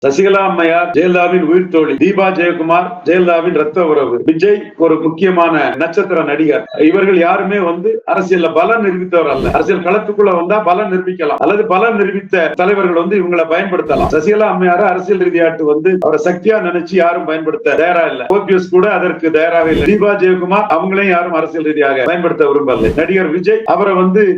சசிகலா அம்மையார் ஜெயலலிதாவின் உயிர் தோழி, தீபா ஜெயக்குமார் ஜெயலலிதாவின் ரத்த உறவு, விஜய் ஒரு முக்கியமான நட்சத்திர நடிகர். இவர்கள் யாருமே அரசியல்ல பலம் நிரூபித்தவர் அல்ல. அரசியல் களத்துக்குள்ள வந்தா பலம் நிரூபிக்கலாம், அல்லது பலம் நிரூபித்த தலைவர்கள் இவங்களை பயன்படுத்தலாம். சசிகலா அம்மையார அரசியல் ரீதியாட்டு அவரை சக்தியா நினைச்சு யாரும் பயன்படுத்த தயாரா இல்ல. ஓபிஎஸ் கூட அதற்கு தயாராக இல்லை. தீபா ஜெயக்குமார் அவங்களையும் யாரும் அரசியல் ரீதியாக பயன்படுத்த விரும்பல. நடிகர் விஜய் அவரை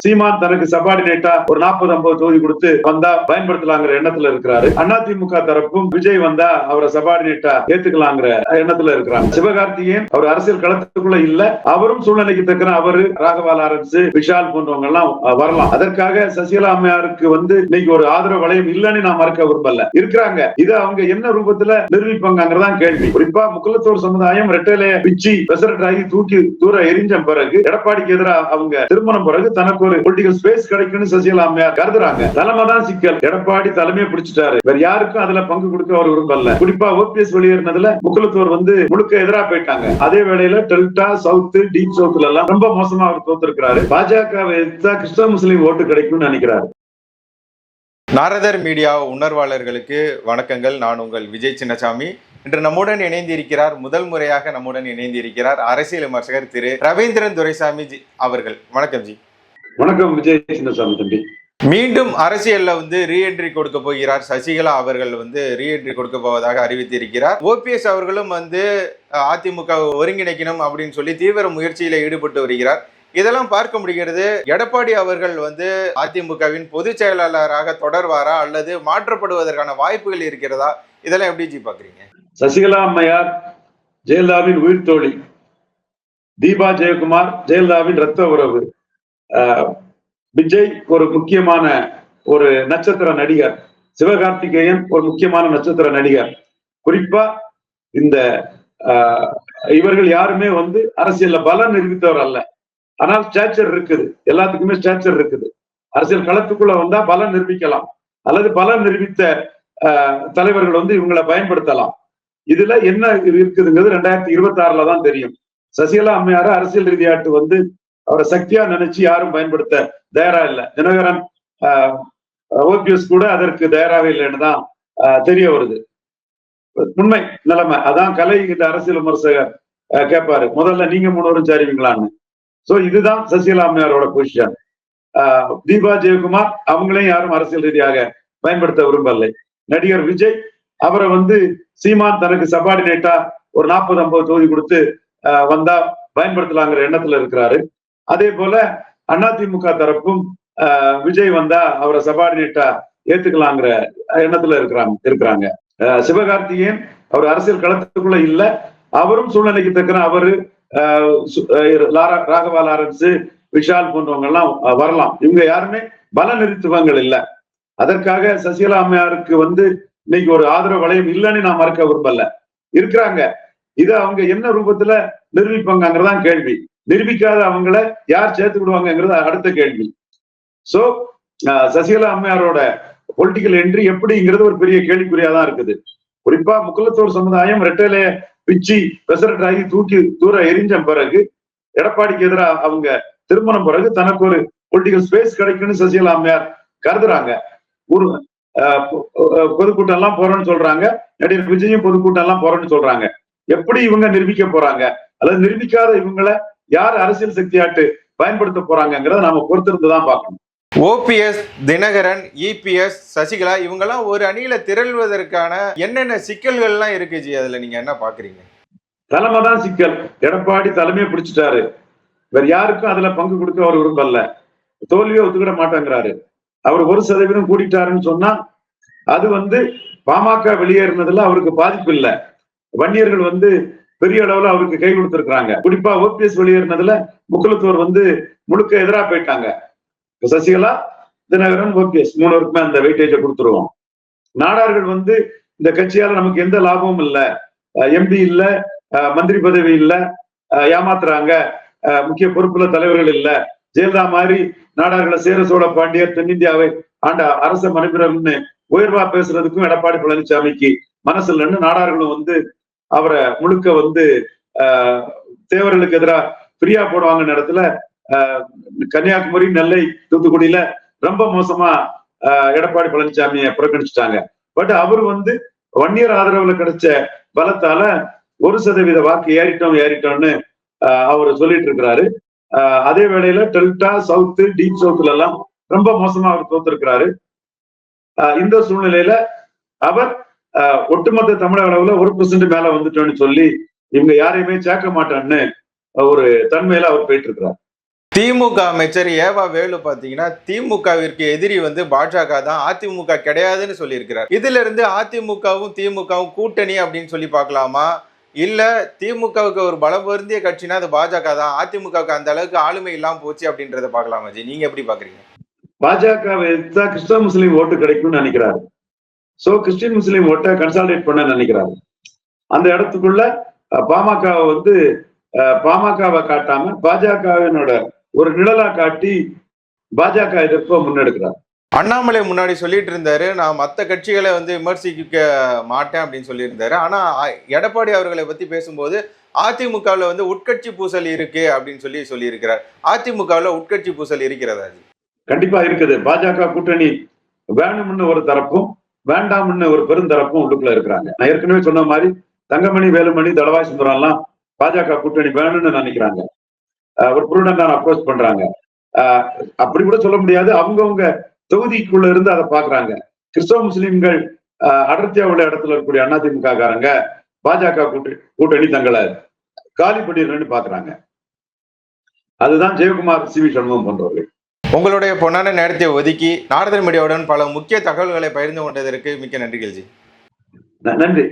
சீமான் தனக்கு சபார்டினேட்டா ஒரு 40-50 தொகுதி கொடுத்து வந்தா பயன்படுத்தலாங்கிற எண்ணத்துல இருக்கிறாரு. அதிமுக தரப்பும் விஜய் வந்தா அவரை சபார்டினேட்டா ஏத்துக்கலாங்கிற எண்ணத்துல இருக்கிறாங்க. சிவகார்த்திகேயன் அவர் அரசியல் களத்துக்குள்ள இல்ல. அவரும் சூழ்நிலைக்கு தக்கன அவரு ராகவா லாரன்ஸ், விஷால் போன்றவங்க எல்லாம் வரலாம். அதற்காக சசிகலா அம்மையாருக்கு இன்னைக்கு ஒரு ஆதரவு வளையம் இல்லன்னு நான் மறக்க விரும்பல. இருக்கிறாங்க. இது அவங்க என்ன ரூபத்துல நிரூபிப்பாங்கிறதான் கேள்வி. குறிப்பா முக்குலத்தோர் சமுதாயம் ரெட்டலைய பிச்சு பெசரட்டாகி தூக்கி தூர எரிஞ்ச பிறகு எடப்பாடிக்கு எதிராக அவங்க திருமணம் பிறகு தனக்கு ஒரு பொலிட்டிகல் ஸ்பேஸ் கிடைக்கும்னு சசிகலா அம்மையார் கருதுறாங்க. தலைமை தான் சிக்கல். எடப்பாடி தலைமையை பிடிச்சிட்டாரு. வேற யாருக்கும் அதுல பங்கு கொடுக்க அவர் விரும்பல. குறிப்பா ஓபிஎஸ் வெளியேறினதுல முக்குலத்தோர் முழுக்க எதிராக போயிட்டாங்க. அதே வேளையில டெல்டா, சவுத், டீப் சவுத்ல எல்லாம் ரொம்ப மோசமா அவர் தோத்திருக்கிறாரு. பாஜகவை எதிர்த்தா கிறிஸ்தவ முஸ்லீம் ஓட்டு கிடைக்கும்னு நினைக்கிறாரு. நாரதர் மீடியா உணர்வாளர்களுக்கு வணக்கங்கள். நான் உங்கள் விஜய் சின்னசாமி. இன்று நம்முடன் இணைந்திருக்கிறார், முதல் முறையாக நம்முடன் இணைந்திருக்கிறார் அரசியல் விமர்சகர் திரு ரவீந்திரன் துரைசாமி ஜி அவர்கள். வணக்கம் ஜி. வணக்கம் விஜய் சின்னசாமி தம்பி. மீண்டும் அரசியல்ல ரீஎன்ட்ரி கொடுக்க போகிறார் சசிகலா அவர்கள் ரீஎன்ட்ரி கொடுக்க போவதாக அறிவித்திருக்கிறார். ஓபிஎஸ் அவர்களும் அதிமுக ஒருங்கிணைக்கணும் அப்படின்னு சொல்லி தீவிர முயற்சியில ஈடுபட்டு வருகிறார். இதெல்லாம் பார்க்க முடிகிறது. எடப்பாடி அவர்கள் அதிமுகவின் பொதுச் செயலாளராக தொடர்வாரா அல்லது மாற்றப்படுவதற்கான வாய்ப்புகள் இருக்கிறதா? இதெல்லாம் எப்படி ஜி பாக்குறீங்க? சசிகலா அம்மையார் ஜெயலலிதாவின் உயிர் தோழி, தீபா ஜெயக்குமார் ஜெயலலிதாவின் ரத்த உறவு, விஜய் ஒரு முக்கியமான ஒரு நட்சத்திர நடிகர், சிவகார்த்திகேயன் ஒரு முக்கியமான நட்சத்திர நடிகர். குறிப்பா இந்த இவர்கள் யாருமே அரசியல்ல பலம் நிரூபித்தவர் அல்ல. ஆனால் ஸ்டாச்சர் இருக்குது. எல்லாத்துக்குமே ஸ்டாச்சர் இருக்குது. அரசியல் களத்துக்குள்ள வந்தா பலம் நிரூபிக்கலாம், அல்லது பலம் நிரூபித்த தலைவர்கள் இவங்களை பயன்படுத்தலாம். இதுல என்ன இருக்குதுங்கிறது 2026 தான் தெரியும். சசிகலா அம்மையார அரசியல் ரீதியாட்டு அவரை சக்தியா நினைச்சு யாரும் பயன்படுத்த தயாரா இல்ல. தினகரன், ஓபிஎஸ் கூட அதற்கு தயாராக இல்லைன்னு தான் தெரிய வருது. உண்மை நிலைமை அதான். கலை கிட்ட அரசியல் விமர்சகர் கேட்பாரு, முதல்ல நீங்க முன்னோரும் சரிவீங்களான்னு. சோ இதுதான் சசிகலா அம்மையாரோட பொசிஷன். தீபா ஜெயக்குமார் அவங்களையும் யாரும் அரசியல் ரீதியாக பயன்படுத்த விரும்பலை. நடிகர் விஜய் அவரை சீமான் தனக்கு சபார்டினேட்டா ஒரு 40-50 தொகுதி கொடுத்து வந்தா பயன்படுத்தலாங்கிற எண்ணத்துல இருக்கிறாரு. அதே போல அதிமுக தரப்பும் விஜய் வந்தா அவரை சபார்டினேட்டா ஏத்துக்கலாங்கிற எண்ணத்துல இருக்கிறாங்க. சிவகார்த்திகேயன் அவர் அரசியல் களத்துக்குள்ள இல்ல. அவரும் சூழ்நிலைக்கு தக்கன அவரு ராகவா லாரன்ஸ், விஷால் போன்றவங்க எல்லாம் வரலாம். இவங்க யாருமே பல நிறுத்துவங்கள் இல்ல. அதற்காக சசிகலா அம்மையாருக்கு இன்னைக்கு ஒரு ஆதரவு வளையம் இல்லைன்னு நான் மறக்க விரும்பல. இருக்கிறாங்க. இது அவங்க என்ன ரூபத்துல நிரூபிப்பாங்கிறதான் கேள்வி. நிரூபிக்காத அவங்கள யார் சேர்த்துக்கிடுவாங்கிறது அடுத்த கேள்வி. சோ சசிகலா அம்மையாரோட பொலிட்டிக்கல் என்ட்ரி எப்படிங்கிறது ஒரு பெரிய கேள்விக்குறியாதான் இருக்குது. குறிப்பா முக்குலத்தோர் சமுதாயம் ரெட்டலைய பிச்சு பெசரட்டாகி தூக்கி தூர எரிஞ்ச பிறகு எடப்பாடிக்கு எதிராக அவங்க திருமணம் பிறகு தனக்கு ஒரு பொலிட்டிக்கல் ஸ்பேஸ் கிடைக்கும்னு சசிகலா அம்மையார் கருதுறாங்க. ஒரு பொதுக்கூட்டம் எல்லாம் போறோம்னு சொல்றாங்க. நடிகர் விஜயும் பொதுக்கூட்டம் எல்லாம் போறோம்னு சொல்றாங்க. எப்படி இவங்க நிரூபிக்க போறாங்க, அல்லது நிரூபிக்காத இவங்களை யார் அரசியல் சக்தியாட்டு பயன்படுத்த போறாங்கிறத நாம பொறுத்திருந்துதான் பார்க்கணும். ஓபிஎஸ், தினகரன், இபிஎஸ், சசிகலா இவங்கெல்லாம் ஒரு அணியில திரள்வதற்கான என்னென்ன சிக்கல்கள் எல்லாம் இருக்கு ஜி? அதுல நீங்க என்ன பாக்குறீங்க? தலைமை தான் சிக்கல். எடப்பாடி தலைமையை பிடிச்சிட்டாரு. வேற யாருக்கும் அதுல பங்கு கொடுக்க அவர் விரும்பல. தோல்வியை ஒத்துக்கிட மாட்டேங்கிறாரு. அவர் 1% கூட்டிட்டாருன்னு சொன்னா அது பாமக வெளியேறினதுல அவருக்கு பாதிப்பு இல்லை. வன்னியர்கள் பெரிய அளவுல அவருக்கு கை கொடுத்திருக்கிறாங்க. குறிப்பா ஓபிஎஸ் வெளியேறினதுல முக்குலத்தோர் முழுக்க எதிராக போயிட்டாங்க. சசிகலா, தினகரன், ஓபிஎஸ் 3 பேருக்குமே அந்த வெயிட்டேஜை கொடுத்துருவோம். நாடார்கள் இந்த கட்சியால நமக்கு எந்த லாபமும் இல்ல, எம்பி இல்ல, மந்திரி பதவி இல்ல, ஏமாத்துறாங்க, முக்கிய பொறுப்புல தலைவர்கள் இல்ல, ஜெயலலிதா மாதிரி நாடார்களை சேர சோழ பாண்டியர் தென்னிந்தியாவை ஆண்ட அரச மனைவிரர்னு உயர்வா பேசுறதுக்கும் எடப்பாடி பழனிசாமிக்கு மனசு இல்லைன்னு நாடார்களும் அவரை முழுக்க தேவர்களுக்கு எதிராக பிரியா போடுவாங்க இடத்துல கன்னியாகுமரி, நெல்லை, தூத்துக்குடியில ரொம்ப மோசமா எடப்பாடி பழனிசாமியை புறக்கணிச்சுட்டாங்க. பட் அவரு வன்னியர் ஆதரவுல கிடைச்ச பலத்தால 1% வாக்கு ஏறிட்டோம்னு அவர் சொல்லிட்டு இருக்கிறாரு. அதே வேளையில டெல்டா, சவுத், டீப் சவுத்ல எல்லாம் ரொம்ப மோசமா அவர் தோத்திருக்கிறாரு. இந்த சூழ்நிலையில அவர் ஒட்டுமொத்த தமிழக அளவுல 1% மேல வந்துட்டோன்னு சொல்லி இவங்க யாரையுமே சேர்க்க மாட்டான்னு ஒரு தன்மையில அவர் போயிட்டு இருக்கிறார். திமுக அமைச்சர் ஏவா வேலு பாத்தீங்கன்னா திமுகவிற்கு எதிரி வந்து பாஜக தான், அதிமுக கிடையாதுன்னு சொல்லியிருக்கிறார். இதுல இருந்து அதிமுகவும் திமுகவும் கூட்டணி அப்படின்னு சொல்லி பார்க்கலாமா, இல்ல திமுகவுக்கு ஒரு பலம் பொருந்திய கட்சினா அது பாஜக தான், அதிமுகவுக்கு அந்த அளவுக்கு ஆளுமை இல்லாம போச்சு அப்படின்றத பார்க்கலாமா ஜி? நீங்க எப்படி பாக்குறீங்க? பாஜகவை எடுத்தா கிறிஸ்தவ முஸ்லீம் ஓட்டு கிடைக்கும்னு நினைக்கிறாரு. சோ கிறிஸ்டின் முஸ்லீம் ஓட்டை கன்சாலிடேட் பண்ண நினைக்கிறாரு. அந்த இடத்துக்குள்ள பாமகவை வந்து பாமகவை காட்டாம பாஜகவினோட ஒரு நிழலா காட்டி பாஜக எதிர்ப்பை முன்னெடுக்கிறார். அண்ணாமலை முன்னாடி சொல்லிட்டு இருந்தாரு, நான் மற்ற கட்சிகளை வந்து விமர்சிக்க மாட்டேன் அப்படின்னு சொல்லியிருந்தாரு. ஆனா எடப்பாடி அவர்களை பத்தி பேசும்போது அதிமுகவில் வந்து உட்கட்சி பூசல் இருக்கு அப்படின்னு சொல்லியிருக்கிறார். அதிமுகவில் உட்கட்சி பூசல் இருக்கிறதா? கண்டிப்பா இருக்குது. பாஜக கூட்டணி வேணும்னு ஒரு தரப்பும் வேண்டாம்னு ஒரு பெருந்தரப்பும் உள்ளுக்குள்ள இருக்கிறாங்க. நான் ஏற்கனவே சொன்ன மாதிரி தங்கமணி, வேலுமணி, தளவாய் சுந்தரம் எல்லாம் பாஜக கூட்டணி வேணும்னு நினைக்கிறாங்க. ஒரு ப்ரூடண்டான அப்ரோச் பண்றாங்க. அப்படி கூட சொல்ல முடியாது, அவங்கவுங்க தொகுதிக்குள்ள இருந்து அதை பாக்குறாங்க. கிறிஸ்தவ முஸ்லிம்கள் அடர்த்தியா உள்ள இடத்துல இருக்கக்கூடிய அதிமுக காரங்க பாஜக கூட்டணி தங்களை காலி பண்ணிடுறேன்னு பாக்குறாங்க. அதுதான் ஜெயக்குமார், சி வி சண்முகம் போன்றவர்கள். உங்களுடைய பொன்னான நேரத்தை ஒதுக்கி நாரதன் மீடியாவுடன் பல முக்கிய தகவல்களை பகிர்ந்து கொண்டதற்கு மிக்க நன்றிகள் ஜி. நன்றி.